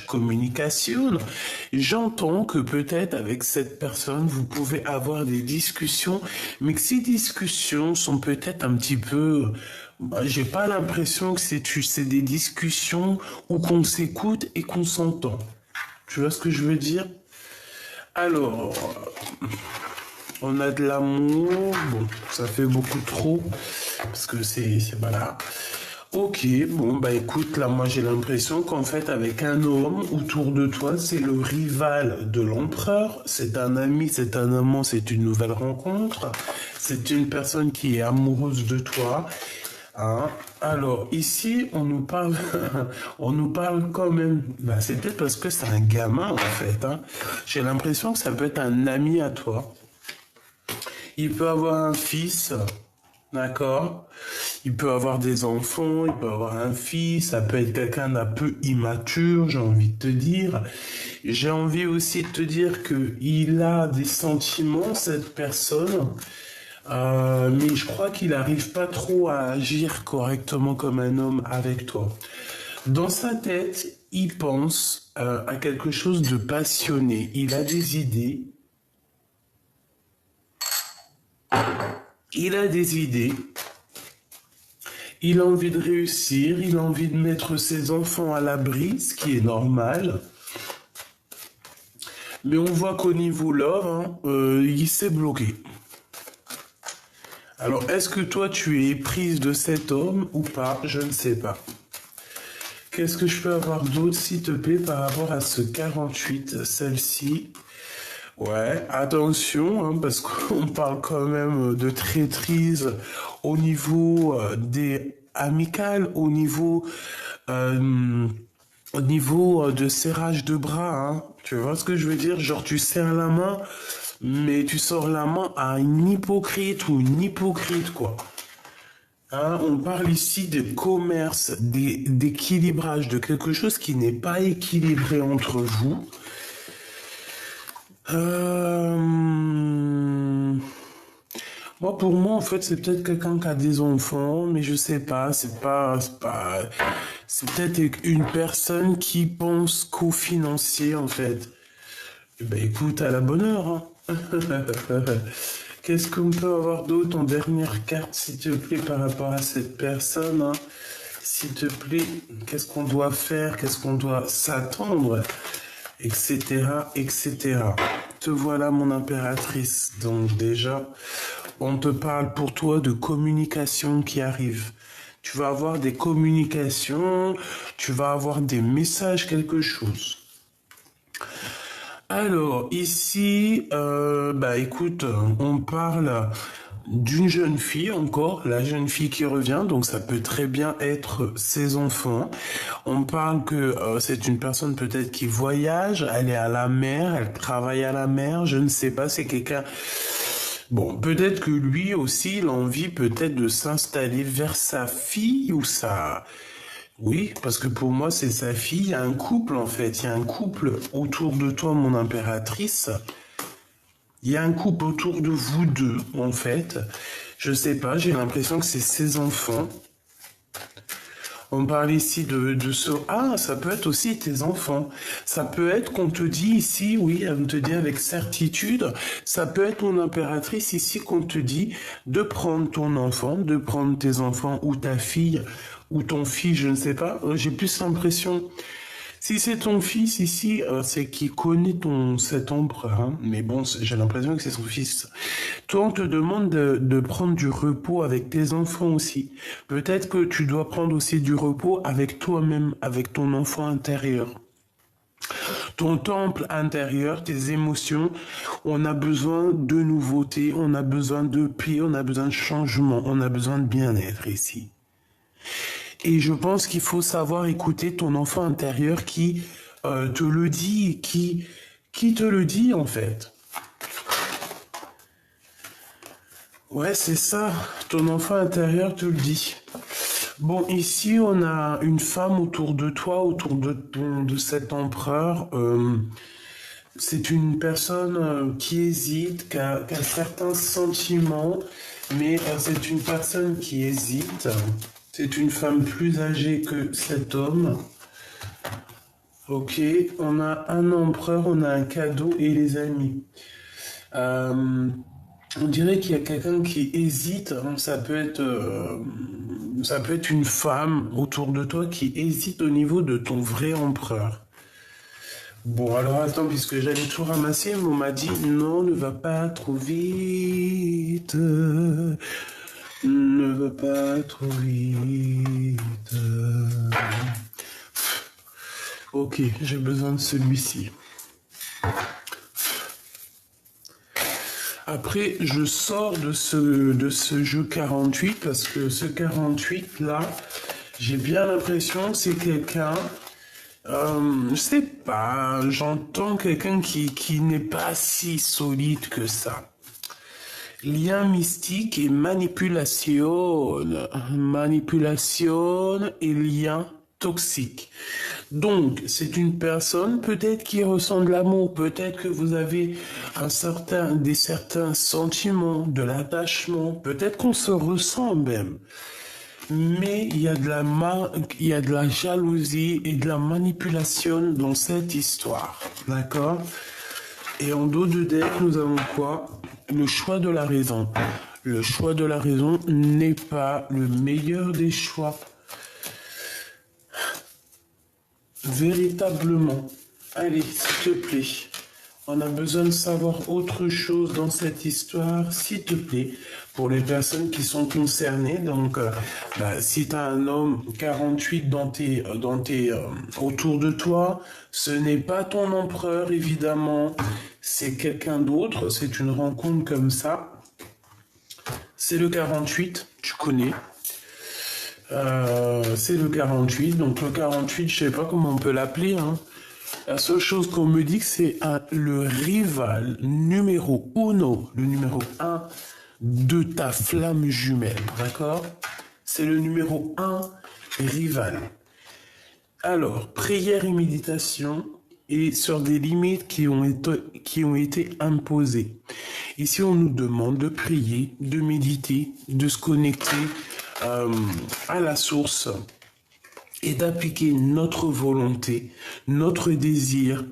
communication. J'entends que peut-être avec cette personne, vous pouvez avoir des discussions, mais que ces discussions sont peut-être un petit peu... j'ai pas l'impression que c'est des discussions où qu'on s'écoute et qu'on s'entend. Tu vois ce que je veux dire? Alors, on a de l'amour, bon, ça fait beaucoup trop, parce que c'est voilà. Ok, bon, bah écoute, là, moi j'ai l'impression qu'en fait, avec un homme autour de toi, c'est le rival de l'empereur, c'est un ami, c'est un amant, c'est une nouvelle rencontre, c'est une personne qui est amoureuse de toi. Hein. Alors, ici, on nous parle, on nous parle quand même, bah, c'est peut-être parce que c'est un gamin, en fait, hein. J'ai l'impression que ça peut être un ami à toi. Il peut avoir un fils, d'accord? Il peut avoir des enfants, il peut avoir un fils, ça peut être quelqu'un d'un peu immature, j'ai envie de te dire. J'ai envie aussi de te dire que il a des sentiments, cette personne, mais je crois qu'il n'arrive pas trop à agir correctement comme un homme avec toi. Dans sa tête, il pense à quelque chose de passionné. Il a des idées. Il a des idées. Il a envie de réussir. Il a envie de mettre ses enfants à l'abri, ce qui est normal. Mais on voit qu'au niveau love, hein, il s'est bloqué. Alors, est-ce que toi, tu es prise de cet homme ou pas? Je ne sais pas. Qu'est-ce que je peux avoir d'autre, s'il te plaît, par rapport à ce 48, celle-ci? Ouais, attention, hein, parce qu'on parle quand même de traîtrise au niveau des amicales, au niveau de serrage de bras, hein. Tu vois ce que je veux dire? Genre, tu serres la main, mais tu sors la main à un hypocrite ou une hypocrite, quoi. Hein, on parle ici de commerce, d'équilibrage, de quelque chose qui n'est pas équilibré entre vous. Pour moi, en fait, c'est peut-être quelqu'un qui a des enfants, mais je sais pas, c'est peut-être une personne qui pense qu'au financier, en fait. Eh ben, écoute, à la bonne heure, hein. Qu'est-ce qu'on peut avoir d'autre en dernière carte, s'il te plaît, par rapport à cette personne, hein? S'il te plaît, qu'est-ce qu'on doit faire, qu'est-ce qu'on doit s'attendre, etc., etc. Te voilà, mon impératrice. Donc déjà, on te parle pour toi de communication qui arrive. Tu vas avoir des communications, tu vas avoir des messages, quelque chose. Alors, ici, écoute, on parle d'une jeune fille encore, la jeune fille qui revient, donc ça peut très bien être ses enfants. On parle que c'est une personne peut-être qui voyage, elle est à la mer, elle travaille à la mer, je ne sais pas, c'est quelqu'un... Bon, peut-être que lui aussi, il a envie peut-être de s'installer vers sa fille ou sa... Oui, parce que pour moi, c'est sa fille. Il y a un couple, en fait. Il y a un couple autour de toi, mon impératrice. Il y a un couple autour de vous deux, en fait. Je sais pas, j'ai l'impression que c'est ses enfants. On parle ici de ce... Ah, ça peut être aussi tes enfants. Ça peut être qu'on te dit ici, oui, on te dit avec certitude, ça peut être mon impératrice ici qu'on te dit de prendre ton enfant, de prendre tes enfants ou ta fille ou ton fils, je ne sais pas. J'ai plus l'impression... Si c'est ton fils ici, c'est qu'il connaît cet empereur, hein. Mais bon, j'ai l'impression que c'est son fils. Toi, on te demande de prendre du repos avec tes enfants aussi. Peut-être que tu dois prendre aussi du repos avec toi-même, avec ton enfant intérieur. Ton temple intérieur, tes émotions, on a besoin de nouveautés, on a besoin de paix, on a besoin de changement, on a besoin de bien-être ici. Et je pense qu'il faut savoir écouter ton enfant intérieur qui te le dit, qui te le dit en fait. Ouais, c'est ça, ton enfant intérieur te le dit. Bon, ici, on a une femme autour de toi, autour de cet empereur. C'est une personne qui hésite, qui a certains sentiments, mais c'est une personne qui hésite. C'est une femme plus âgée que cet homme. Ok, on a un empereur, on a un cadeau et les amis. Euh, on dirait qu'il y a quelqu'un qui hésite, hein. Ça peut être une femme autour de toi qui hésite au niveau de ton vrai empereur. Bon, alors attends, puisque j'allais tout ramasser, mais on m'a dit non, ne va pas trop vite. Ne va pas trop vite. Ok, j'ai besoin de celui-ci. Après, je sors de ce jeu 48 parce que ce 48 là, j'ai bien l'impression que c'est quelqu'un, je sais pas, j'entends quelqu'un qui n'est pas si solide que ça. Lien mystique et manipulation. Manipulation et lien toxique. Donc, c'est une personne peut-être qui ressent de l'amour, peut-être que vous avez certains sentiments, de l'attachement, peut-être qu'on se ressent même. Mais il y a de la jalousie et de la manipulation dans cette histoire. D'accord? Et en dos de deck, nous avons quoi? Le choix de la raison. Le choix de la raison n'est pas le meilleur des choix. Véritablement. Allez, s'il te plaît. On a besoin de savoir autre chose dans cette histoire, s'il te plaît, pour les personnes qui sont concernées. Donc, si tu as un homme 48 autour de toi, ce n'est pas ton empereur, évidemment. C'est quelqu'un d'autre. C'est une rencontre comme ça. C'est le 48, tu connais. C'est le 48. Donc, le 48, je sais pas comment on peut l'appeler, hein. La seule chose qu'on me dit, c'est le rival numéro uno, le numéro un de ta flamme jumelle, d'accord? C'est le numéro un rival. Alors, prière et méditation et sur des limites qui ont été imposées. Ici, on nous demande de prier, de méditer, de se connecter à la source et d'appliquer notre volonté, notre désir,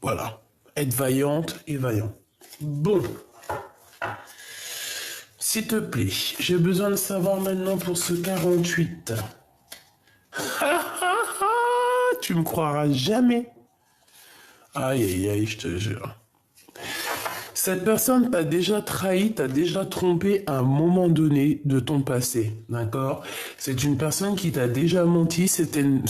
voilà, être vaillante et vaillant. Bon, s'il te plaît, j'ai besoin de savoir maintenant pour ce 48. Tu me croiras jamais. Aïe, aïe, aïe, je te jure. Cette personne t'a déjà trahi, t'a déjà trompé à un moment donné de ton passé, d'accord? C'est une personne qui t'a déjà menti, c'est une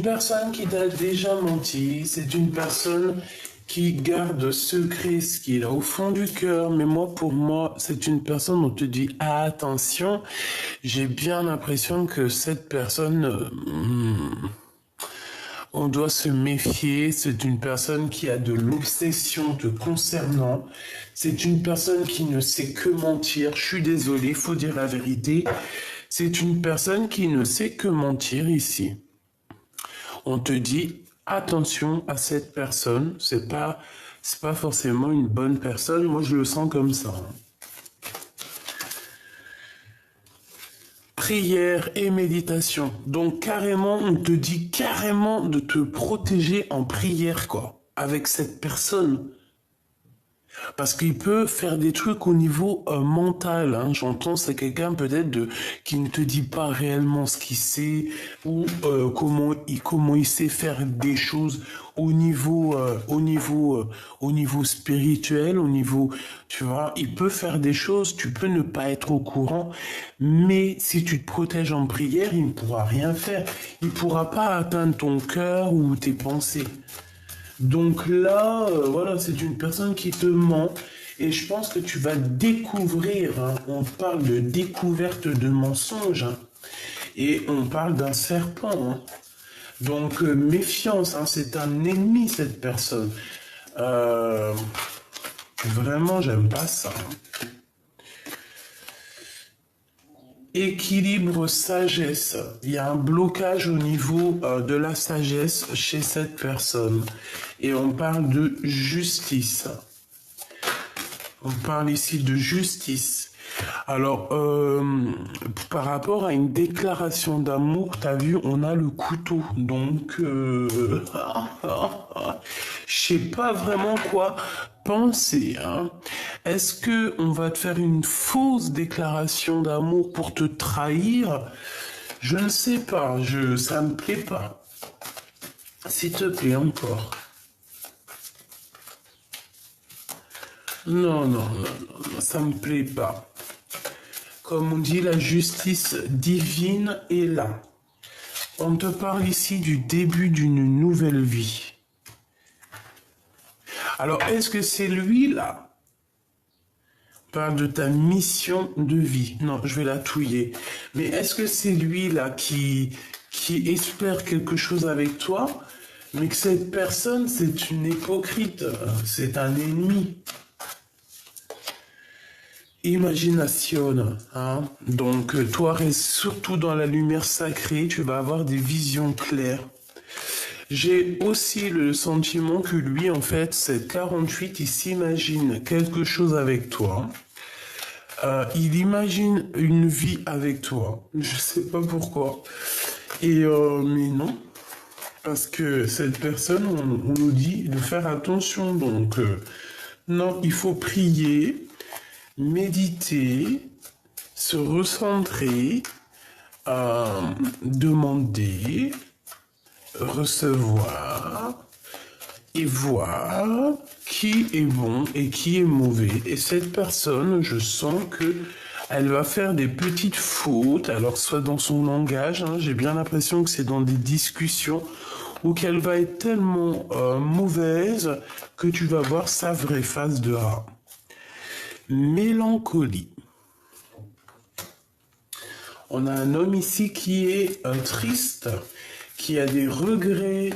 personne qui t'a déjà menti, c'est une personne qui garde secret ce qu'il a au fond du cœur, mais pour moi, c'est une personne où on te dit, ah, attention, j'ai bien l'impression que cette personne, on doit se méfier, c'est une personne qui a de l'obsession te concernant, c'est une personne qui ne sait que mentir, je suis désolé, faut dire la vérité, c'est une personne qui ne sait que mentir ici. On te dit, attention à cette personne, c'est pas forcément une bonne personne, moi je le sens comme ça. Prière et méditation. Donc carrément, on te dit carrément de te protéger en prière, quoi, avec cette personne. Parce qu'il peut faire des trucs au niveau mental, hein. J'entends, c'est quelqu'un peut-être qui ne te dit pas réellement ce qu'il sait ou comment il sait faire des choses au niveau spirituel, au niveau, tu vois, il peut faire des choses, tu peux ne pas être au courant, mais si tu te protèges en prière, il ne pourra rien faire. Il ne pourra pas atteindre ton cœur ou tes pensées. Donc là, voilà, c'est une personne qui te ment et je pense que tu vas découvrir, hein, on parle de découverte de mensonges, hein, et on parle d'un serpent. Hein. Donc méfiance, hein, c'est un ennemi cette personne. Vraiment, j'aime pas ça. Hein. Équilibre sagesse. Il y a un blocage au niveau de la sagesse chez cette personne. Et on parle de justice. On parle ici de justice. Alors, par rapport à une déclaration d'amour, t'as vu, on a le couteau. Donc, je sais pas vraiment quoi penser, hein. Est-ce que on va te faire une fausse déclaration d'amour pour te trahir? Je ne sais pas, ça me plaît pas. S'il te plaît, encore. Non, non, non, non, ça me plaît pas. Comme on dit, la justice divine est là. On te parle ici du début d'une nouvelle vie. Alors, est-ce que c'est lui là? Parle de ta mission de vie. Non, je vais la touiller. Mais est-ce que c'est lui là qui espère quelque chose avec toi, mais que cette personne, c'est une hypocrite, c'est un ennemi? Imagination, hein. Donc, toi, reste surtout dans la lumière sacrée, tu vas avoir des visions claires. J'ai aussi le sentiment que lui, en fait, cette 48, il s'imagine quelque chose avec toi. Il imagine une vie avec toi. Je sais pas pourquoi. Mais non. Parce que cette personne, on nous dit de faire attention. Donc, non, il faut prier, méditer, se recentrer, demander, recevoir et voir qui est bon et qui est mauvais. Et cette personne, je sens que elle va faire des petites fautes, alors soit dans son langage, hein, j'ai bien l'impression que c'est dans des discussions, ou qu'elle va être tellement mauvaise que tu vas voir sa vraie face de rat. Mélancolie. On a un homme ici qui est triste, qui a des regrets,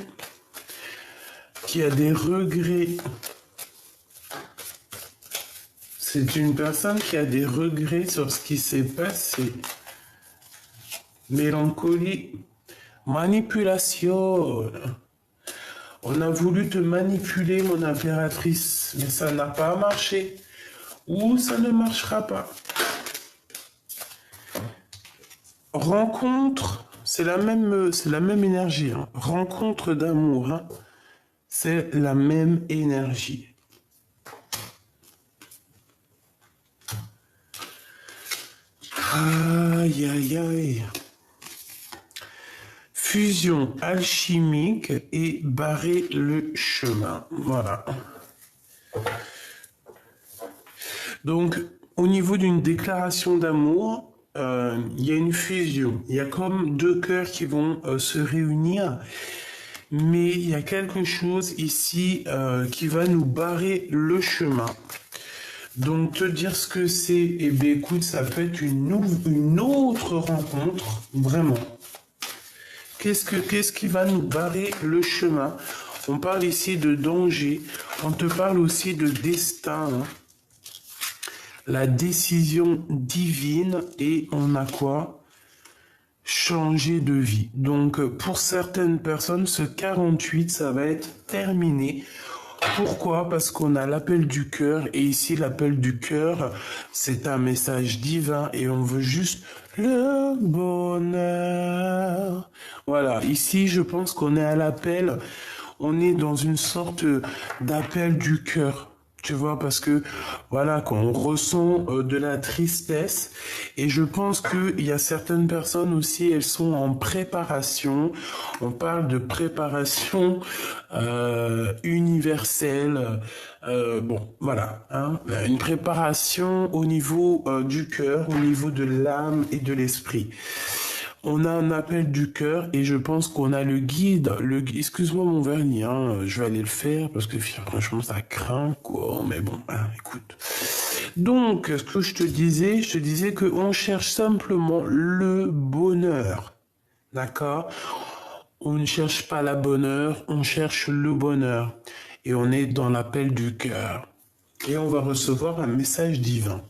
C'est une personne qui a des regrets sur ce qui s'est passé. Mélancolie, manipulation. On a voulu te manipuler, mon impératrice, mais ça n'a pas marché. Ou ça ne marchera pas. Rencontre, c'est la même énergie. Hein. Rencontre d'amour, hein. C'est la même énergie. Aïe, aïe, aïe. Fusion alchimique et barrer le chemin. Voilà. Donc, au niveau d'une déclaration d'amour, il y a une fusion. Il y a comme deux cœurs qui vont se réunir. Mais il y a quelque chose ici qui va nous barrer le chemin. Donc, te dire ce que c'est, eh bien, écoute, ça peut être une autre rencontre, vraiment. Qu'est-ce qui va nous barrer le chemin? On parle ici de danger. On te parle aussi de destin. Hein. La décision divine et on a quoi? Changer de vie. Donc, pour certaines personnes, ce 48, ça va être terminé. Pourquoi? Parce qu'on a l'appel du cœur et ici l'appel du cœur, c'est un message divin et on veut juste le bonheur. Voilà, ici je pense qu'on est à l'appel, on est dans une sorte d'appel du cœur. Tu vois, parce que, voilà, quand on ressent de la tristesse, et je pense qu'il y a certaines personnes aussi, elles sont en préparation, on parle de préparation universelle, bon, voilà, hein, une préparation au niveau du cœur, au niveau de l'âme et de l'esprit. On a un appel du cœur et je pense qu'on a le guide. Excuse-moi mon vernis, hein, je vais aller le faire parce que franchement ça craint quoi. Mais bon, hein, écoute. Donc, ce que je te disais qu'on cherche simplement le bonheur, d'accord? On ne cherche pas la bonheur, on cherche le bonheur et on est dans l'appel du cœur et on va recevoir un message divin.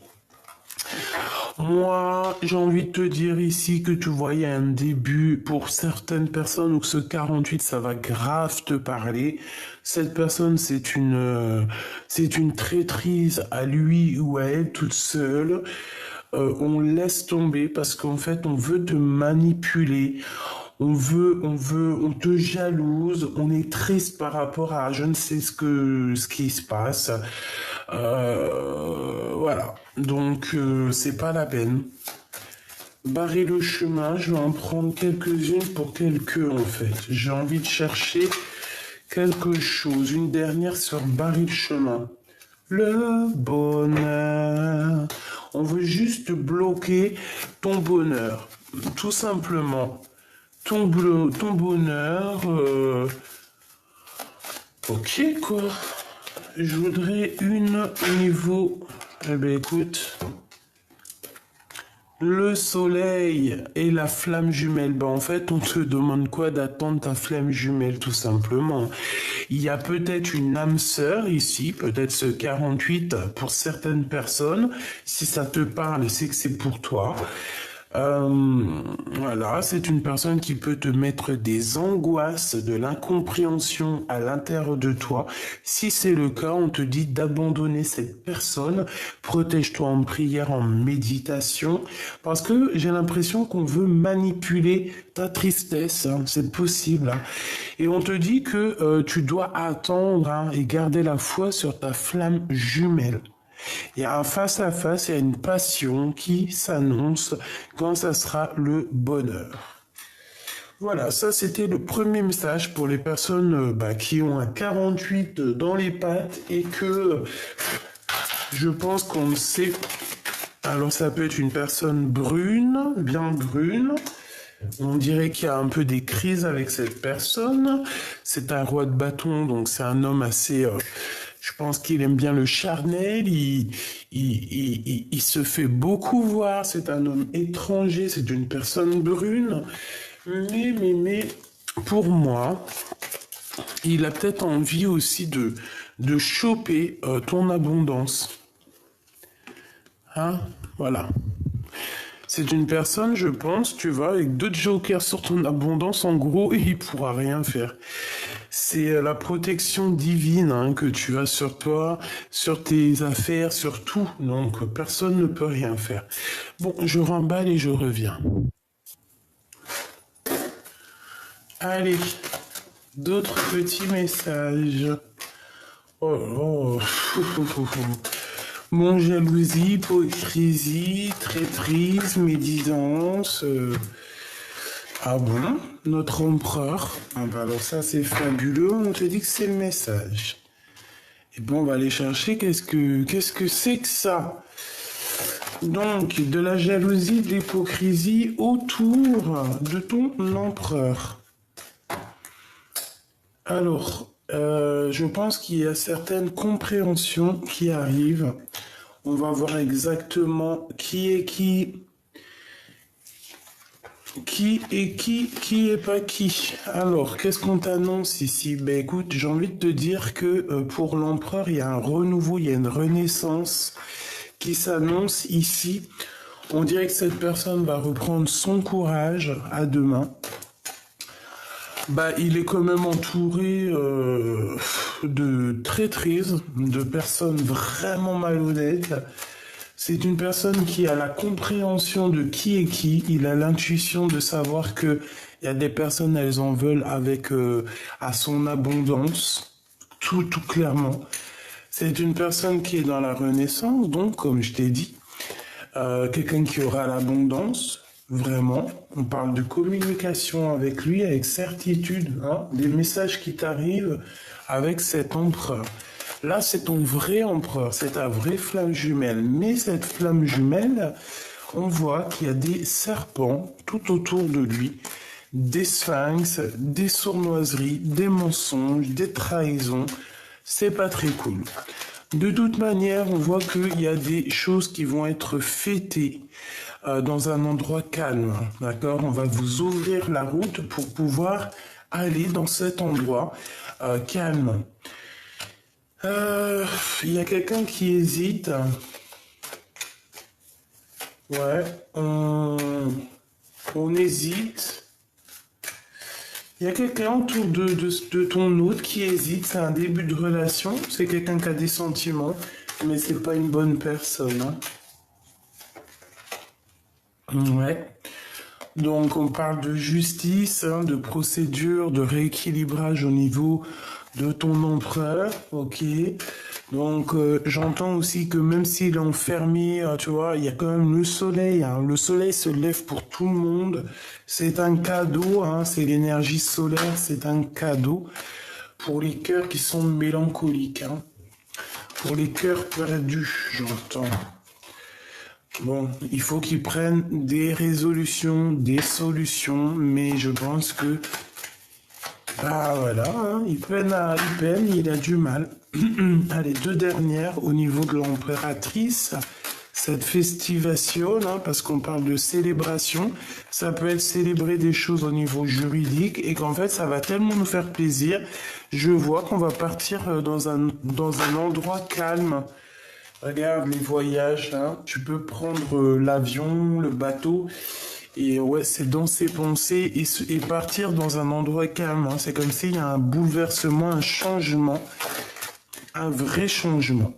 Moi, j'ai envie de te dire ici que tu voyais un début pour certaines personnes où ce 48, ça va grave te parler. Cette personne, c'est une traîtrise à lui ou à elle toute seule. on laisse tomber parce qu'en fait, on veut te manipuler. On te jalouse, on est triste par rapport à je ne sais ce qui se passe. Voilà. Donc, c'est pas la peine. Barrer le chemin, je vais en prendre quelques-unes pour quelques, en fait. J'ai envie de chercher quelque chose. Une dernière sur barrer le chemin. Le bonheur. On veut juste bloquer ton bonheur. Tout simplement. Ton bonheur. Ok, quoi. Je voudrais une au niveau. Eh ben, écoute. Le soleil et la flamme jumelle. Ben, en fait, on te demande quoi? D'attendre ta flamme jumelle, tout simplement. Il y a peut-être une âme sœur ici, peut-être ce 48 pour certaines personnes. Si ça te parle, c'est que c'est pour toi. Voilà, c'est une personne qui peut te mettre des angoisses, de l'incompréhension à l'intérieur de toi. Si c'est le cas, on te dit d'abandonner cette personne. Protège-toi en prière, en méditation, parce que j'ai l'impression qu'on veut manipuler ta tristesse. Hein, c'est possible. Hein. Et on te dit que tu dois attendre hein, et garder la foi sur ta flamme jumelle. Il y a un face-à-face, il y a une passion qui s'annonce quand ça sera le bonheur. Voilà, ça c'était le premier message pour les personnes qui ont un 48 dans les pattes et que je pense qu'on le sait. Alors ça peut être une personne brune, bien brune. On dirait qu'il y a un peu des crises avec cette personne. C'est un roi de bâton, donc c'est un homme assez... je pense qu'il aime bien le charnel, il se fait beaucoup voir, c'est un homme étranger, c'est une personne brune, mais, pour moi, il a peut-être envie aussi de choper ton abondance. Hein? Voilà. C'est une personne, je pense, tu vois, avec deux jokers sur ton abondance, en gros, il pourra rien faire. C'est la protection divine hein, que tu as sur toi, sur tes affaires, sur tout. Donc, personne ne peut rien faire. Bon, je remballe et je reviens. Allez, d'autres petits messages. Oh, oh. Mon jalousie, hypocrisie, traîtrise, médisance. Ah bon? Notre empereur? Ah bah alors ça c'est fabuleux, on te dit que c'est le message. Et bon, on va aller chercher qu'est-ce que c'est que ça? Donc, de la jalousie, de l'hypocrisie autour de ton empereur. Alors, je pense qu'il y a certaines compréhensions qui arrivent. On va voir exactement qui est qui est pas qui. Alors, qu'est-ce qu'on t'annonce ici? Ben écoute, j'ai envie de te dire que pour l'empereur, il y a un renouveau, il y a une renaissance qui s'annonce ici. On dirait que cette personne va reprendre son courage à deux mains. Bah, il est quand même entouré de traîtrises, de personnes vraiment malhonnêtes. C'est une personne qui a la compréhension de qui est qui. Il a l'intuition de savoir que il y a des personnes, elles en veulent avec à son abondance, tout clairement. C'est une personne qui est dans la renaissance, donc comme je t'ai dit, quelqu'un qui aura l'abondance. Vraiment, on parle de communication avec lui, avec certitude, hein, des messages qui t'arrivent avec cet empereur. Là, c'est ton vrai empereur, c'est ta vraie flamme jumelle. Mais cette flamme jumelle, on voit qu'il y a des serpents tout autour de lui, des sphinx, des sournoiseries, des mensonges, des trahisons. C'est pas très cool. De toute manière, on voit qu'il y a des choses qui vont être fêtées dans un endroit calme, d'accord? On va vous ouvrir la route pour pouvoir aller dans cet endroit calme. Il y a quelqu'un qui hésite. Ouais, on hésite. Il y a quelqu'un autour de ton hôte qui hésite. C'est un début de relation. C'est quelqu'un qui a des sentiments, mais c'est pas une bonne personne. Hein. Ouais. Donc on parle de justice, hein, de procédure, de rééquilibrage au niveau de ton empereur, ok. Donc j'entends aussi que même s'il est enfermé, tu vois, il y a quand même le soleil, hein. Le soleil se lève pour tout le monde. C'est un cadeau, hein, c'est l'énergie solaire, c'est un cadeau pour les cœurs qui sont mélancoliques, hein. Pour les cœurs perdus, j'entends. Bon, il faut qu'ils prennent des résolutions, des solutions, mais je pense que, ah voilà, hein, il peine, il a du mal. Allez, deux dernières au niveau de l'impératrice, cette festivation, hein, parce qu'on parle de célébration, ça peut être célébrer des choses au niveau juridique et qu'en fait ça va tellement nous faire plaisir. Je vois qu'on va partir dans un endroit calme. Regarde les voyages, hein. Tu peux prendre l'avion, le bateau, et ouais, c'est dans ses pensées et partir dans un endroit calme, hein. C'est comme s'il y a un bouleversement, un changement, un vrai changement.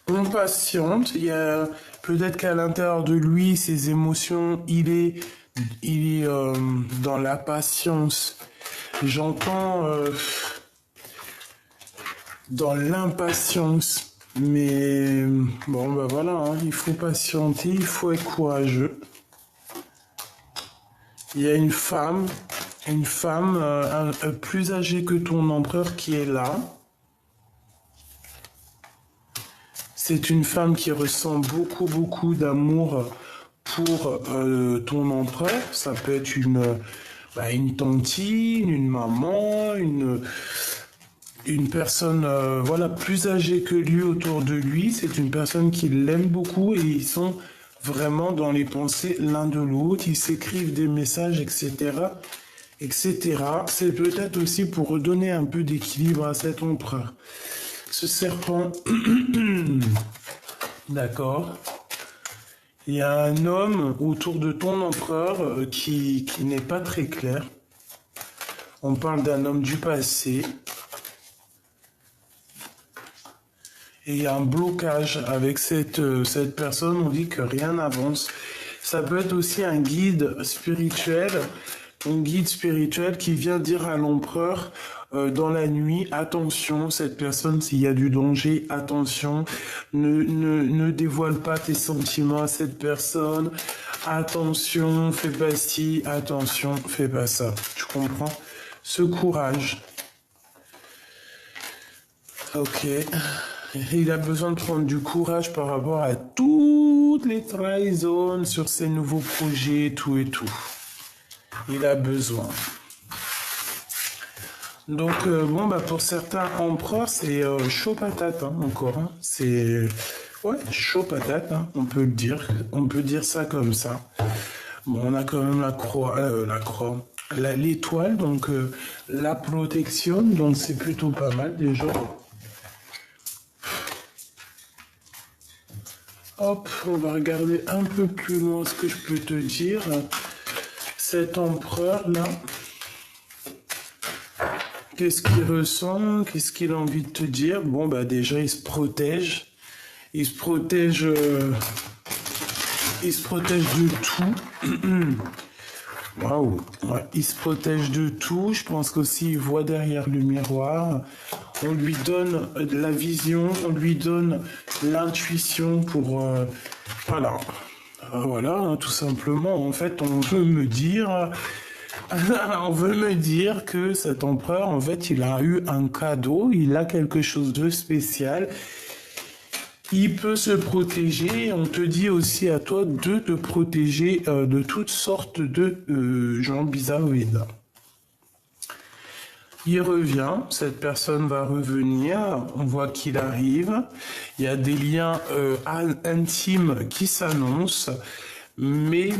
On patiente, il y a peut-être qu'à l'intérieur de lui, ses émotions, il est dans la patience. J'entends dans l'impatience. Mais bon, bah voilà, hein, il faut patienter, il faut être courageux. Il y a une femme plus âgée que ton empereur qui est là. C'est une femme qui ressent beaucoup, beaucoup d'amour pour ton empereur. Ça peut être une tantine, une maman, une personne voilà, plus âgée que lui autour de lui. C'est une personne qui l'aime beaucoup et ils sont vraiment dans les pensées l'un de l'autre. Ils s'écrivent des messages, etc. etc. C'est peut-être aussi pour redonner un peu d'équilibre à cet empereur. Ce serpent, d'accord. Il y a un homme autour de ton empereur qui n'est pas très clair. On parle d'un homme du passé. Et il y a un blocage avec cette personne, on dit que rien n'avance. Ça peut être aussi un guide spirituel qui vient dire à l'empereur dans la nuit, attention, cette personne, s'il y a du danger, attention, ne dévoile pas tes sentiments à cette personne, attention, fais pas ci, attention, fais pas ça. Tu comprends? Ce courage. Ok. Il a besoin de prendre du courage par rapport à toutes les trahisons sur ses nouveaux projets, tout et tout. Il a besoin. Donc, bon, bah, pour certains empereurs, c'est chaud patate, hein, encore. Hein. C'est, ouais, chaud patate, hein, on peut le dire. On peut dire ça comme ça. Bon, on a quand même l'étoile, donc la protection, donc c'est plutôt pas mal déjà. Hop, on va regarder un peu plus loin ce que je peux te dire. Cet empereur-là, qu'est-ce qu'il ressent? Qu'est-ce qu'il a envie de te dire? Bon, bah déjà, il se protège. Il se protège de tout. Waouh, ouais, il se protège de tout. Je pense qu'aussi, il voit derrière le miroir. On lui donne la vision, on lui donne l'intuition pour... voilà. Voilà, hein, tout simplement. En fait, on veut me dire que cet empereur, en fait, il a eu un cadeau, il a quelque chose de spécial. Il peut se protéger. On te dit aussi à toi de te protéger de toutes sortes de gens bizarroïdes. Il revient, cette personne va revenir, on voit qu'il arrive, il y a des liens intimes qui s'annoncent, mais,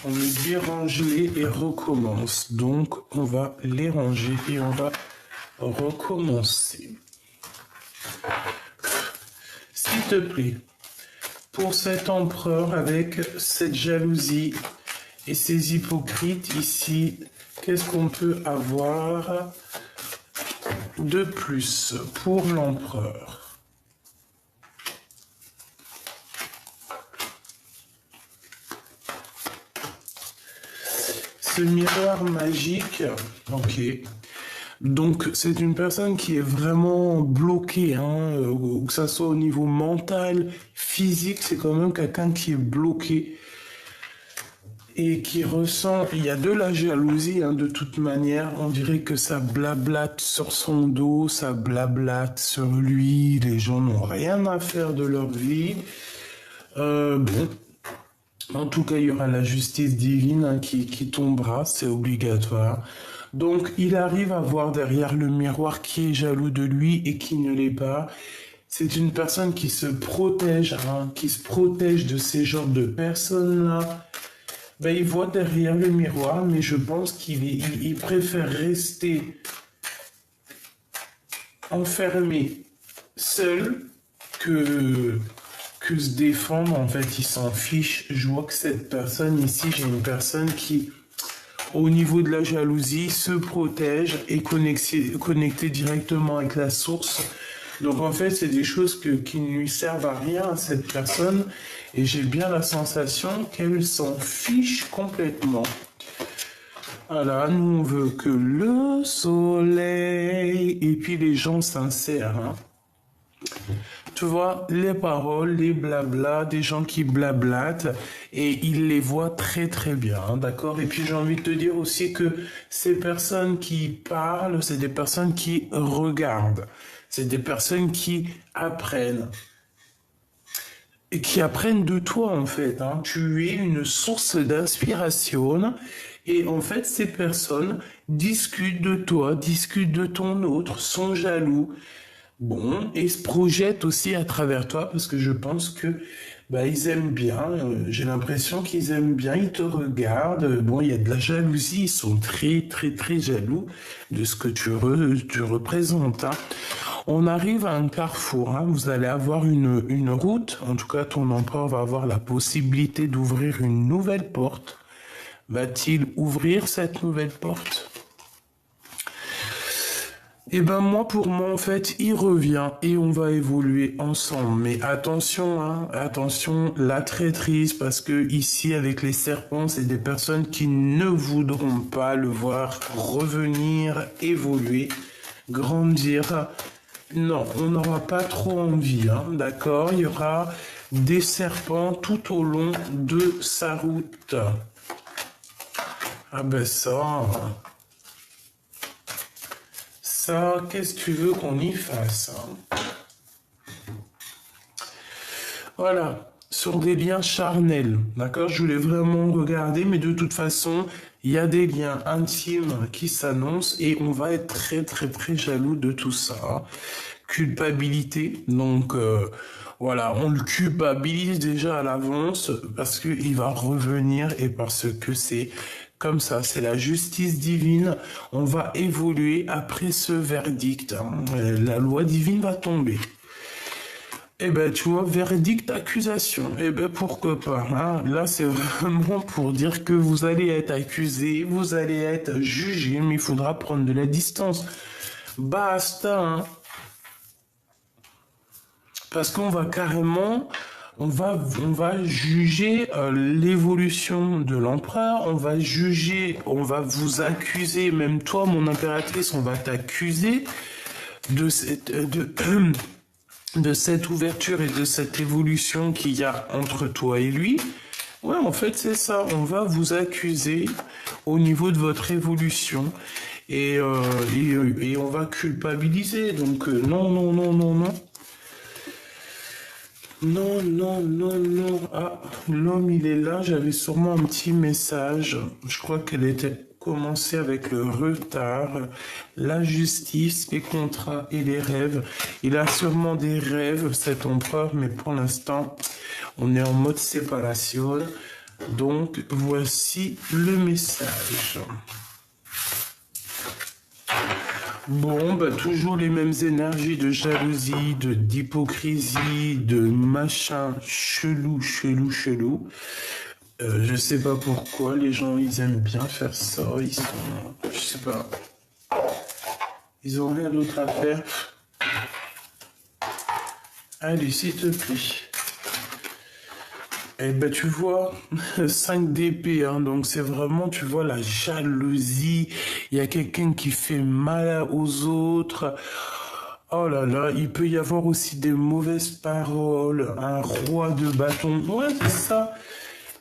on me dit range-les et recommence, donc on va les ranger et on va recommencer. S'il te plaît, pour cet empereur avec cette jalousie, et ces hypocrites ici, qu'est-ce qu'on peut avoir? de plus pour l'empereur? Ce miroir magique, ok. Donc, c'est une personne qui est vraiment bloquée, hein, que ça soit au niveau mental, physique, c'est quand même quelqu'un qui est bloqué et qui ressent, il y a de la jalousie, hein, de toute manière, on dirait que ça blablate sur son dos, ça blablate sur lui, les gens n'ont rien à faire de leur vie. Bon, en tout cas, il y aura la justice divine, hein, qui tombera, c'est obligatoire. Donc, il arrive à voir derrière le miroir qui est jaloux de lui et qui ne l'est pas. C'est une personne qui se protège, hein, qui se protège de ces genres de personnes-là. Ben, il voit derrière le miroir, mais je pense il préfère rester enfermé, seul, que se défendre. En fait, il s'en fiche. Je vois que cette personne ici, j'ai une personne qui, au niveau de la jalousie, se protège et connecté directement avec la source. Donc en fait, c'est des choses qui ne lui servent à rien à cette personne. Et j'ai bien la sensation qu'elle s'en fiche complètement. Voilà, nous on veut que le soleil et puis les gens sincères, hein. Tu vois, les paroles, les blabla, des gens qui blablatent et ils les voient très très bien, hein, d'accord? Et puis j'ai envie de te dire aussi que ces personnes qui parlent, c'est des personnes qui regardent, c'est des personnes qui apprennent. Et qui apprennent de toi en fait, hein. Tu es une source d'inspiration et en fait ces personnes discutent de toi, discutent de ton autre, sont jaloux, bon, et se projettent aussi à travers toi parce que je pense que bah, ils aiment bien, j'ai l'impression qu'ils aiment bien, ils te regardent, bon, il y a de la jalousie, ils sont très très très jaloux de ce que tu représentes, hein. On arrive à un carrefour, hein. Vous allez avoir une route, en tout cas ton empereur va avoir la possibilité d'ouvrir une nouvelle porte. Va-t-il ouvrir cette nouvelle porte? Eh ben moi, pour moi, en fait, il revient et on va évoluer ensemble. Mais attention, hein, attention, la traîtrise, parce que ici, avec les serpents, c'est des personnes qui ne voudront pas le voir revenir, évoluer, grandir. Non, on n'aura pas trop envie, hein, d'accord? Il y aura des serpents tout au long de sa route. Ah ben ça, qu'est-ce que tu veux qu'on y fasse, hein? Voilà, sur des liens charnels, d'accord? Je voulais vraiment regarder, mais de toute façon, il y a des liens intimes qui s'annoncent et on va être très très très jaloux de tout ça, hein. Culpabilité, donc voilà, on le culpabilise déjà à l'avance parce qu'il va revenir et parce que c'est comme ça, c'est la justice divine. On va évoluer après ce verdict, hein. La loi divine va tomber. Eh ben, tu vois, verdict, accusation. Eh ben, pourquoi pas, hein. Là, c'est vraiment pour dire que vous allez être accusé, vous allez être jugé, mais il faudra prendre de la distance. Basta, hein. Parce qu'on va carrément, on va juger l'évolution de l'empereur, on va juger, on va vous accuser, même toi, mon impératrice, on va t'accuser de de cette ouverture et de cette évolution qu'il y a entre toi et lui. Ouais, en fait, c'est ça. On va vous accuser au niveau de votre évolution et on va culpabiliser. Donc, non, non, non, non, non. Non, non, non, non. Ah, l'homme, il est là. J'avais sûrement un petit message. Je crois qu'elle était commencée avec le retard, la justice, les contrats et les rêves. Il a sûrement des rêves, cet empereur, mais pour l'instant, on est en mode séparation. Donc, voici le message. Bon, bah, toujours les mêmes énergies de jalousie, d'hypocrisie, de machin chelou, chelou, chelou. Je sais pas pourquoi les gens ils aiment bien faire ça. Ils sont, je sais pas. Ils ont rien d'autre à faire. Allez, s'il te plaît. Eh ben, tu vois, 5 d'épée, hein, donc c'est vraiment, tu vois, la jalousie. Il y a quelqu'un qui fait mal aux autres. Oh là là, il peut y avoir aussi des mauvaises paroles, un roi de bâton. Ouais, c'est ça.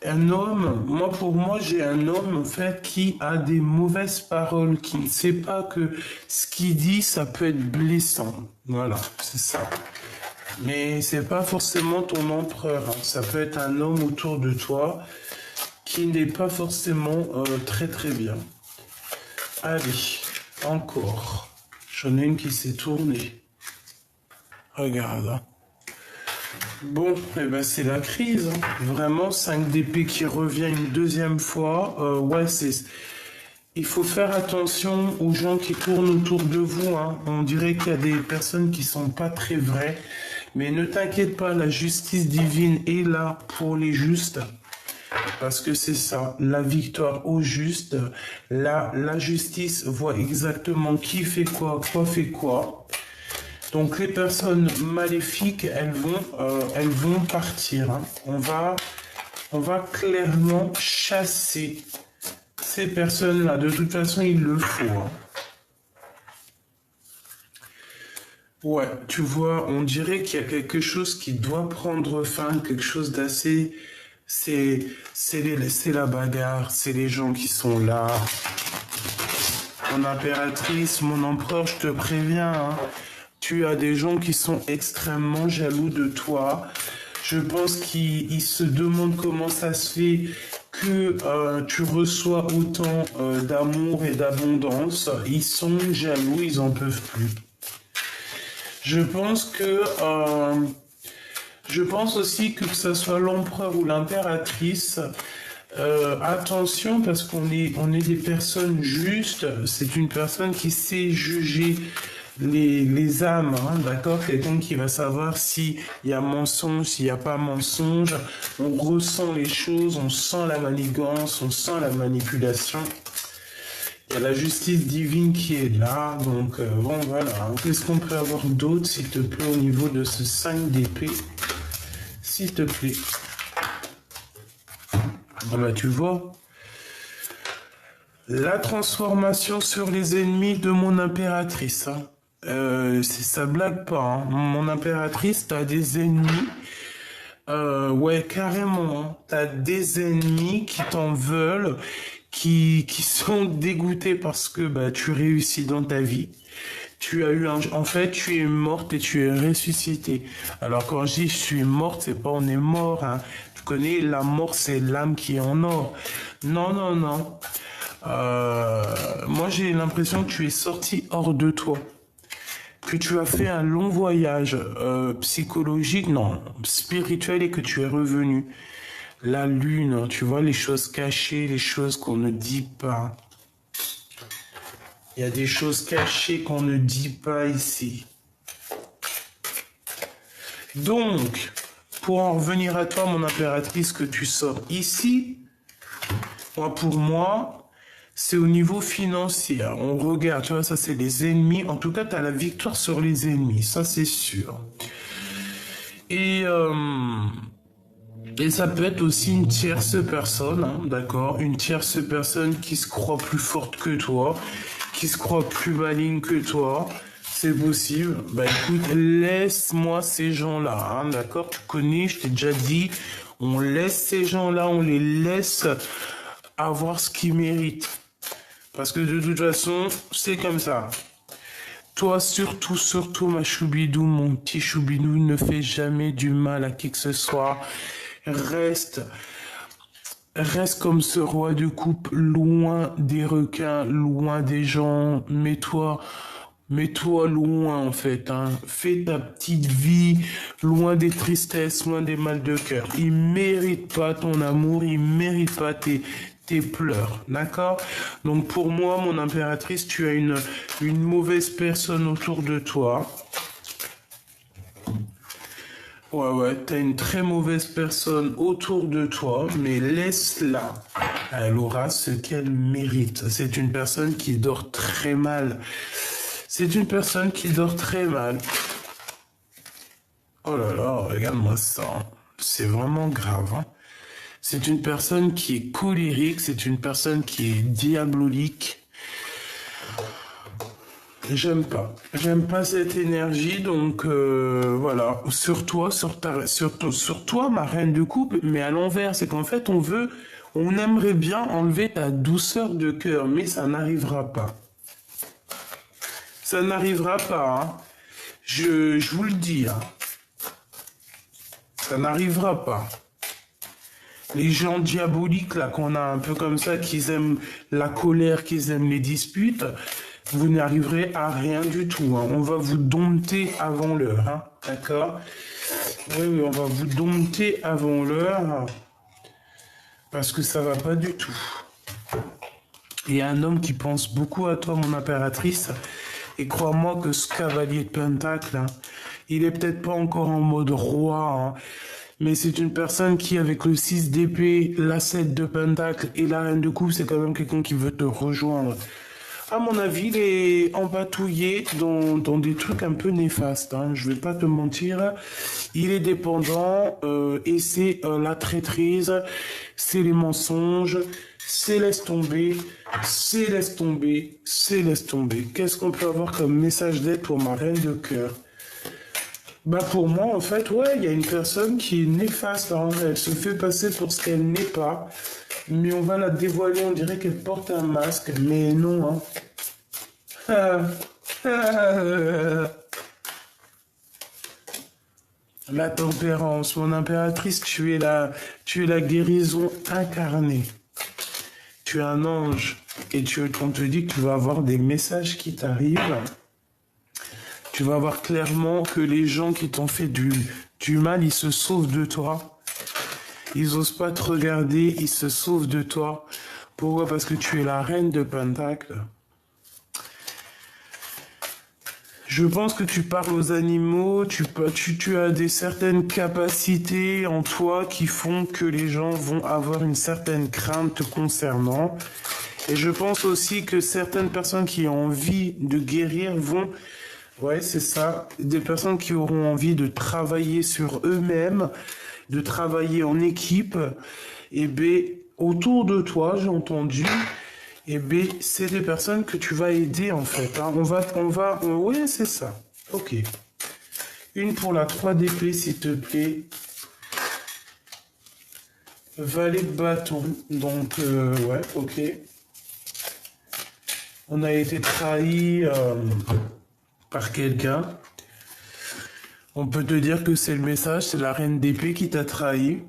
Un homme, moi pour moi, j'ai un homme en fait qui a des mauvaises paroles, qui ne sait pas que ce qu'il dit, ça peut être blessant. Voilà, c'est ça. Mais c'est pas forcément ton empereur, hein. Ça peut être un homme autour de toi qui n'est pas forcément très très bien. Allez, encore. J'en ai une qui s'est tournée. Regarde, hein. Bon, eh ben c'est la crise, hein. Vraiment, 5 d'épée qui revient une deuxième fois. Ouais, c'est... Il faut faire attention aux gens qui tournent autour de vous, hein. On dirait qu'il y a des personnes qui sont pas très vraies. Mais ne t'inquiète pas, la justice divine est là pour les justes. Parce que c'est ça, la victoire aux justes. La justice voit exactement qui fait quoi fait quoi. Donc les personnes maléfiques, elles vont partir, hein. On va clairement chasser ces personnes-là. De toute façon, il le faut, hein. Ouais, tu vois, on dirait qu'il y a quelque chose qui doit prendre fin, quelque chose d'assez... C'est la bagarre, c'est les gens qui sont là. Mon impératrice, mon empereur, je te préviens, hein, tu as des gens qui sont extrêmement jaloux de toi. Je pense qu'ils se demandent comment ça se fait que tu reçois autant d'amour et d'abondance. Ils sont jaloux, ils en peuvent plus. Je pense que je pense aussi que ce soit l'empereur ou l'impératrice, attention parce on est des personnes justes. C'est une personne qui sait juger les âmes, hein, d'accord? Quelqu'un qui va savoir s'il y a mensonge, s'il n'y a pas mensonge. On ressent les choses, on sent la manigance, on sent la manipulation. Il y a la justice divine qui est là, donc bon voilà. Qu'est-ce qu'on peut avoir d'autre, s'il te plaît, au niveau de ce 5 d'épée? S'il te plaît. Ah bah tu vois, la transformation sur les ennemis de mon impératrice, hein. Ça blague pas, hein. Mon impératrice, t'as des ennemis. Ouais, carrément, hein. T'as des ennemis qui t'en veulent, qui sont dégoûtés parce que bah, tu réussis dans ta vie. Tu as eu en fait, tu es morte et tu es ressuscitée. Alors quand je dis je suis morte, c'est pas on est mort, hein. Tu connais, la mort, c'est l'âme qui est en or. Non, non, non. Moi, j'ai l'impression que tu es sorti hors de toi. Que tu as fait un long voyage psychologique, non, spirituel et que tu es revenu. La lune, tu vois, les choses cachées, les choses qu'on ne dit pas. Il y a des choses cachées qu'on ne dit pas ici. Donc, pour en revenir à toi, mon impératrice, que tu sors ici, moi, pour moi, c'est au niveau financier. On regarde, tu vois, ça c'est les ennemis. En tout cas, tu as la victoire sur les ennemis, ça c'est sûr. Et ça peut être aussi une tierce personne, hein, d'accord? Une tierce personne qui se croit plus forte que toi, qui se croit plus maligne que toi. C'est possible. Bah écoute, laisse-moi ces gens-là, hein, d'accord? Tu connais, je t'ai déjà dit, on laisse ces gens-là, on les laisse avoir ce qu'ils méritent. Parce que de toute façon, c'est comme ça. Toi, surtout, ma choubidou, mon petit choubidou, ne fais jamais du mal à qui que ce soit. Reste comme ce roi de coupe, loin des requins, loin des gens. Mets-toi loin, en fait, hein. Fais ta petite vie, loin des tristesses, loin des mal de cœur. Il mérite pas ton amour, il mérite pas tes pleurs, d'accord? Donc pour moi, mon impératrice, tu as une mauvaise personne autour de toi. Ouais, t'as une très mauvaise personne autour de toi, mais laisse-la. Elle aura ce qu'elle mérite. C'est une personne qui dort très mal. C'est une personne qui dort très mal. Oh là là, regarde-moi ça. C'est vraiment grave, hein. C'est une personne qui est colérique, c'est une personne qui est diabolique. J'aime pas cette énergie, donc voilà. Sur toi, sur toi, ma reine de coupe, mais à l'envers, c'est qu'en fait, on aimerait bien enlever ta douceur de cœur, mais ça n'arrivera pas. Ça n'arrivera pas, hein. Je vous le dis, hein. Ça n'arrivera pas. Les gens diaboliques, là, qu'on a un peu comme ça, qui aiment la colère, qui aiment les disputes, vous n'arriverez à rien du tout, hein. On va vous dompter avant l'heure, hein. D'accord? Oui, on va vous dompter avant l'heure, parce que ça va pas du tout. Il y a un homme qui pense beaucoup à toi, mon impératrice, et crois-moi que ce cavalier de Pentacle, hein, il est peut-être pas encore en mode roi, hein, mais c'est une personne qui, avec le 6 d'épée, la 7 de Pentacle et la reine de coupe, c'est quand même quelqu'un qui veut te rejoindre. À mon avis, il est empatouillé dans des trucs un peu néfastes, hein, je vais pas te mentir. Il est dépendant, et c'est la traîtrise, c'est les mensonges, c'est laisse tomber, c'est laisse tomber, c'est laisse tomber. Qu'est-ce qu'on peut avoir comme message d'aide pour ma reine de cœur? Bah pour moi, en fait, ouais, il y a une personne qui est néfaste, hein. Elle se fait passer pour ce qu'elle n'est pas, mais on va la dévoiler, on dirait qu'elle porte un masque, mais non, hein. La tempérance, mon impératrice, tu es la guérison incarnée. Tu es un ange, et on te dit que tu vas avoir des messages qui t'arrivent. Tu vas voir clairement que les gens qui t'ont fait du mal, ils se sauvent de toi. Ils osent pas te regarder, ils se sauvent de toi. Pourquoi? Parce que tu es la reine de Pentacle. Je pense que tu parles aux animaux, tu as certaines capacités en toi qui font que les gens vont avoir une certaine crainte te concernant. Et je pense aussi que certaines personnes qui ont envie de guérir vont... Ouais, c'est ça. Des personnes qui auront envie de travailler sur eux-mêmes, de travailler en équipe. Et ben, autour de toi, j'ai entendu, et ben, c'est des personnes que tu vas aider, en fait, hein. Ouais, c'est ça. Ok. Une pour la 3 d'épée, s'il te plaît. Valet de bâton. Donc, ouais, ok. On a été trahi... par quelqu'un. On peut te dire que c'est le message, c'est la reine d'épée qui t'a trahi.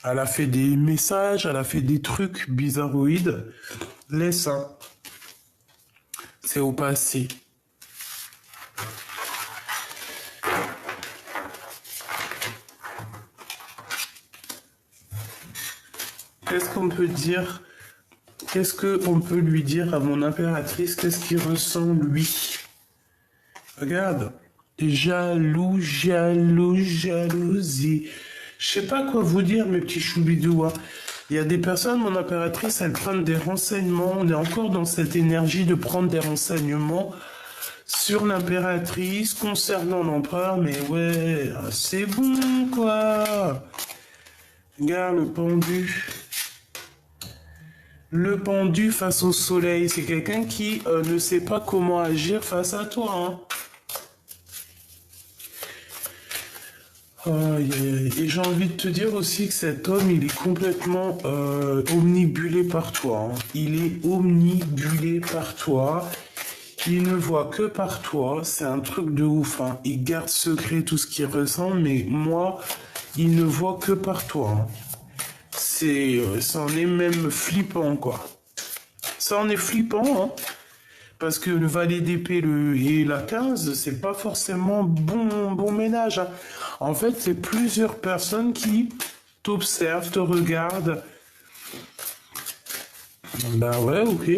Elle a fait des messages, elle a fait des trucs bizarroïdes. Laisse ça. C'est au passé. Qu'est-ce qu'on peut dire? Qu'est-ce qu'on peut lui dire à mon impératrice? Qu'est-ce qu'il ressent, lui? Regarde, jaloux, jaloux, jalousie. Je sais pas quoi vous dire, mes petits choubidous, hein. Il y a des personnes, mon impératrice, elles prennent des renseignements. On est encore dans cette énergie de prendre des renseignements sur l'impératrice concernant l'empereur. Mais ouais, c'est bon, quoi. Regarde le pendu. Le pendu face au soleil, c'est quelqu'un qui ne sait pas comment agir face à toi, hein. Et j'ai envie de te dire aussi que cet homme, il est complètement omnibulé par toi, hein. Il est omnibulé par toi. Il ne voit que par toi. C'est un truc de ouf, hein. Il garde secret tout ce qu'il ressent, mais moi, il ne voit que par toi, hein. Ça en est même flippant, quoi. Ça en est flippant, hein. Parce que le valet d'épée et la 15, c'est pas forcément bon ménage, hein. En fait, c'est plusieurs personnes qui t'observent, te regardent. Bah ouais, ok.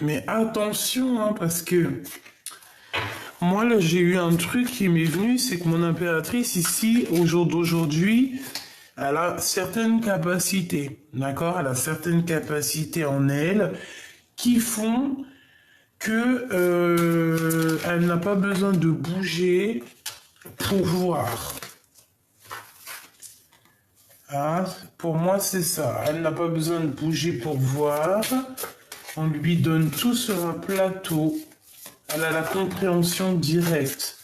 Mais attention, hein, parce que moi, là, j'ai eu un truc qui m'est venu, c'est que mon impératrice, ici, au jour d'aujourd'hui, elle a certaines capacités, d'accord? Elle a certaines capacités en elle qui font que elle n'a pas besoin de bouger pour voir. Ah, pour moi, c'est ça. Elle n'a pas besoin de bouger pour voir. On lui donne tout sur un plateau. Elle a la compréhension directe.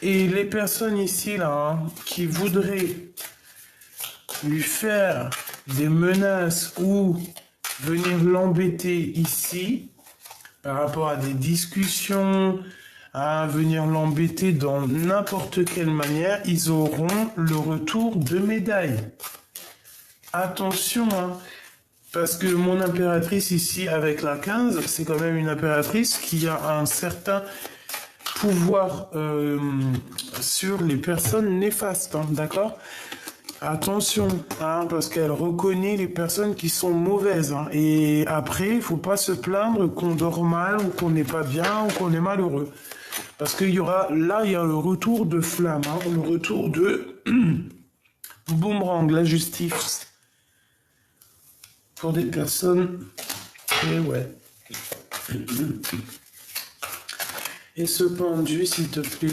Et les personnes ici, là, qui voudraient lui faire des menaces ou venir l'embêter ici, par rapport à des discussions, à venir l'embêter dans n'importe quelle manière, ils auront le retour de médaille. Attention, hein, parce que mon impératrice ici, avec la 15, c'est quand même une impératrice qui a un certain pouvoir sur les personnes néfastes, hein, d'accord? Attention, hein, parce qu'elle reconnaît les personnes qui sont mauvaises. Hein, et après, il faut pas se plaindre qu'on dort mal ou qu'on n'est pas bien ou qu'on est malheureux. Parce qu'il y aura, là, il y a le retour de flamme, hein, le retour de boomerang, la justice. Pour des personnes, et ouais. Et ce pendu, s'il te plaît.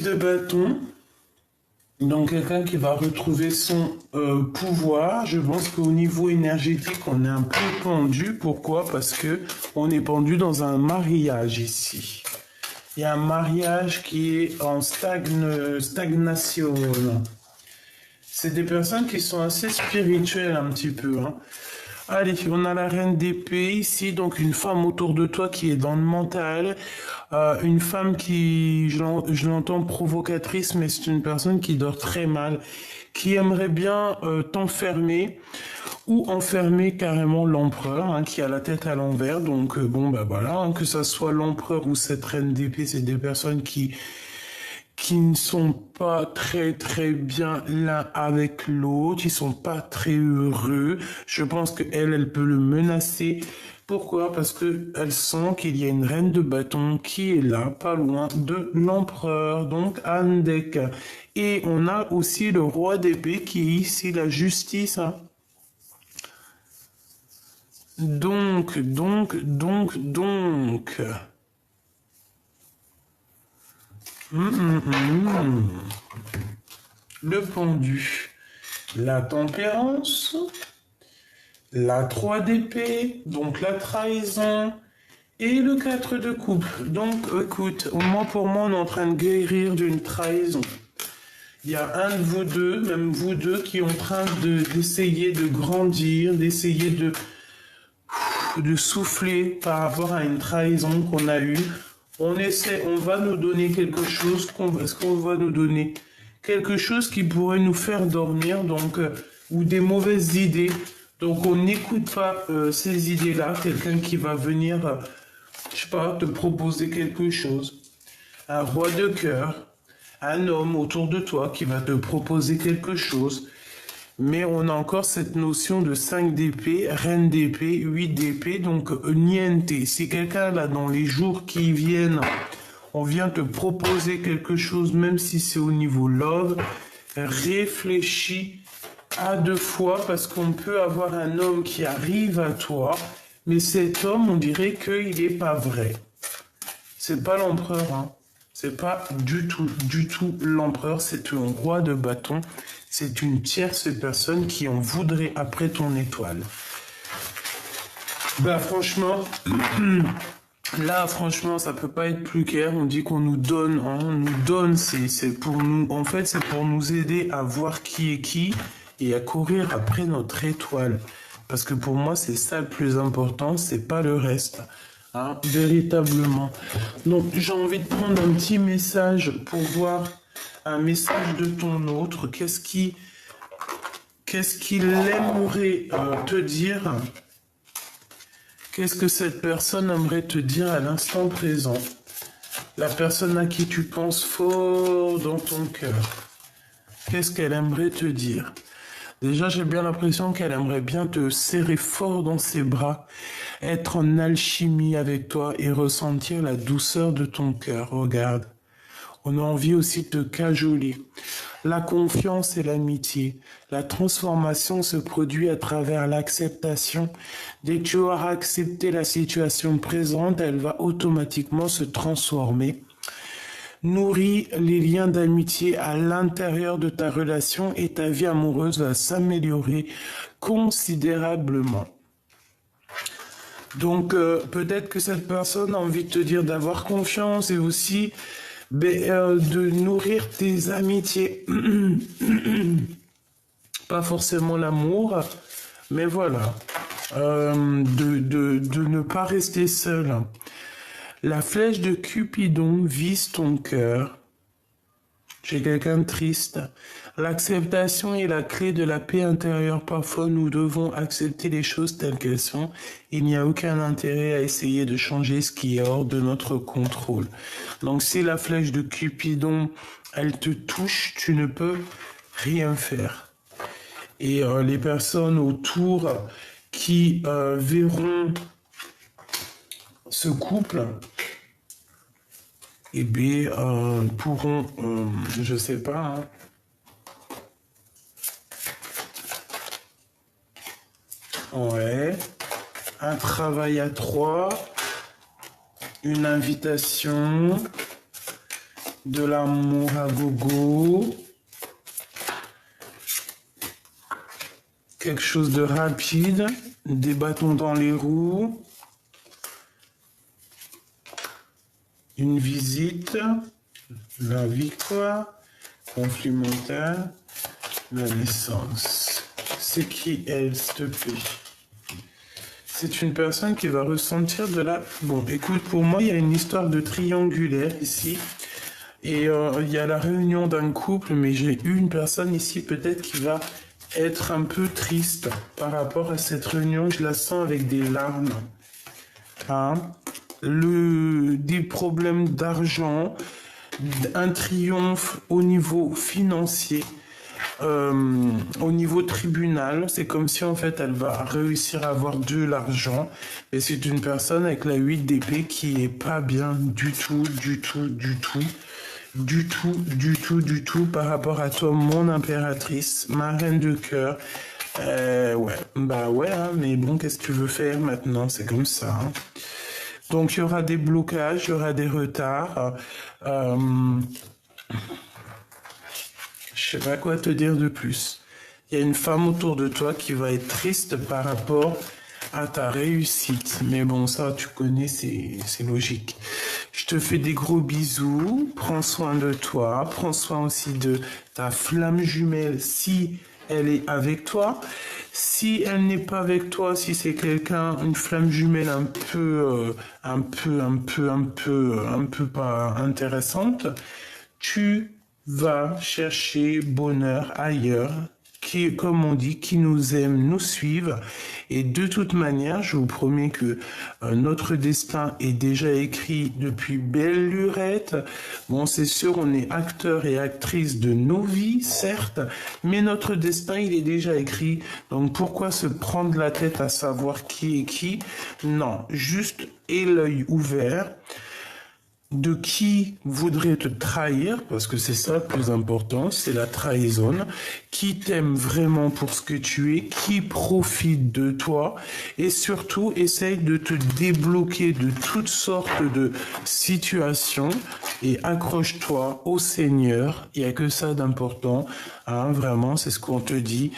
De bâton, donc quelqu'un qui va retrouver son pouvoir. Je pense qu'au niveau énergétique, on est un peu pendu. Pourquoi? Parce que on est pendu dans un mariage ici. Il y a un mariage qui est en stagnation. C'est des personnes qui sont assez spirituelles un petit peu. Hein. Allez, on a la reine d'épée ici, donc une femme autour de toi qui est dans le mental, une femme qui, je l'entends provocatrice, mais c'est une personne qui dort très mal, qui aimerait bien t'enfermer ou enfermer carrément l'empereur, hein, qui a la tête à l'envers. Donc bon, bah voilà, hein, que ça soit l'empereur ou cette reine d'épée, c'est des personnes qui ne sont pas très bien l'un avec l'autre, ils sont pas très heureux. Je pense elle peut le menacer. Pourquoi? Parce que elle sent qu'il y a une reine de bâton qui est là, pas loin de l'empereur, donc Andek. Et on a aussi le roi d'épée qui est ici, la justice. Hein. Donc. Le pendu, la tempérance, la 3 d'épée, donc la trahison, et le 4 de coupe. Donc, écoute, pour moi, on est en train de guérir d'une trahison. Il y a un de vous deux, même vous deux, qui est en train d'essayer de grandir, d'essayer de souffler par rapport à une trahison qu'on a eue. On va nous donner quelque chose, est-ce qu'on va nous donner quelque chose qui pourrait nous faire dormir, donc, ou des mauvaises idées. Donc on n'écoute pas ces idées-là, quelqu'un qui va venir, je sais pas, te proposer quelque chose. Un roi de cœur, un homme autour de toi qui va te proposer quelque chose. Mais on a encore cette notion de 5 d'épée, reine d'épée, 8 d'épée, donc niente. Si quelqu'un là dans les jours qui viennent, on vient te proposer quelque chose, même si c'est au niveau love, réfléchis à 2 fois parce qu'on peut avoir un homme qui arrive à toi, mais cet homme, on dirait qu'il n'est pas vrai. C'est pas l'empereur, hein. C'est pas du tout l'empereur, c'est un roi de bâton. C'est une tierce personne qui en voudrait après ton étoile. Bah franchement, là franchement ça peut pas être plus clair. On dit qu'on nous donne, hein, on nous donne, c'est pour nous, en fait c'est pour nous aider à voir qui est qui et à courir après notre étoile. Parce que pour moi c'est ça le plus important, c'est pas le reste. Hein, véritablement. Donc j'ai envie de prendre un petit message pour voir un message de ton autre. Qu'est-ce qu'il aimerait te dire? Qu'est-ce que cette personne aimerait te dire à l'instant présent? La personne à qui tu penses fort dans ton cœur, qu'est-ce qu'elle aimerait te dire? Déjà, j'ai bien l'impression qu'elle aimerait bien te serrer fort dans ses bras, être en alchimie avec toi et ressentir la douceur de ton cœur. Regarde. On a envie aussi de te cajoler. La confiance et l'amitié. La transformation se produit à travers l'acceptation. Dès que tu auras accepté la situation présente, elle va automatiquement se transformer. Nourris les liens d'amitié à l'intérieur de ta relation et ta vie amoureuse va s'améliorer considérablement. Donc peut-être que cette personne a envie de te dire d'avoir confiance et aussi de nourrir tes amitiés. Pas forcément l'amour, mais voilà. De ne pas rester seul. La flèche de Cupidon vise ton cœur. J'ai quelqu'un de triste. L'acceptation est la clé de la paix intérieure. Parfois, nous devons accepter les choses telles qu'elles sont. Il n'y a aucun intérêt à essayer de changer ce qui est hors de notre contrôle. Donc, si la flèche de Cupidon, elle te touche, tu ne peux rien faire. Et les personnes autour qui verront ce couple, eh bien, pourront, je sais pas, hein, ouais, un travail à trois, une invitation, de l'amour à gogo, quelque chose de rapide, des bâtons dans les roues, une visite, la victoire, conflit mental, la naissance. C'est qui elle, s'il te plaît? C'est une personne qui va ressentir de la... Bon, écoute, pour moi, il y a une histoire de triangulaire ici. Et il y a la réunion d'un couple, mais j'ai une personne ici peut-être qui va être un peu triste par rapport à cette réunion. Je la sens avec des larmes. Hein? Des problèmes d'argent, un triomphe au niveau financier, au niveau tribunal. C'est comme si en fait elle va réussir à avoir de l'argent. Et c'est une personne avec la 8 d'épée qui est pas bien du tout, par rapport à toi, mon impératrice, ma reine de cœur. Ouais, bah ouais, hein, mais bon, qu'est-ce que tu veux faire maintenant? C'est comme ça. Hein. Donc, il y aura des blocages, il y aura des retards. Je sais pas quoi te dire de plus. Il y a une femme autour de toi qui va être triste par rapport à ta réussite. Mais bon, ça, tu connais, c'est logique. Je te fais des gros bisous. Prends soin de toi. Prends soin aussi de ta flamme jumelle si elle est avec toi. Si elle n'est pas avec toi, si c'est quelqu'un, une flamme jumelle un peu pas intéressante, tu vas chercher bonheur ailleurs, qui, comme on dit, qui nous aime, nous suivent. Et de toute manière, je vous promets que notre destin est déjà écrit depuis belle lurette. Bon, c'est sûr, on est acteurs et actrices de nos vies, certes, mais notre destin, il est déjà écrit. Donc, pourquoi se prendre la tête à savoir qui est qui? Non, juste aie l'œil ouvert. De qui voudrait te trahir, parce que c'est ça le plus important, c'est la trahison, qui t'aime vraiment pour ce que tu es, qui profite de toi, et surtout essaye de te débloquer de toutes sortes de situations, et accroche-toi au Seigneur, il n'y a que ça d'important, hein, vraiment, c'est ce qu'on te dit.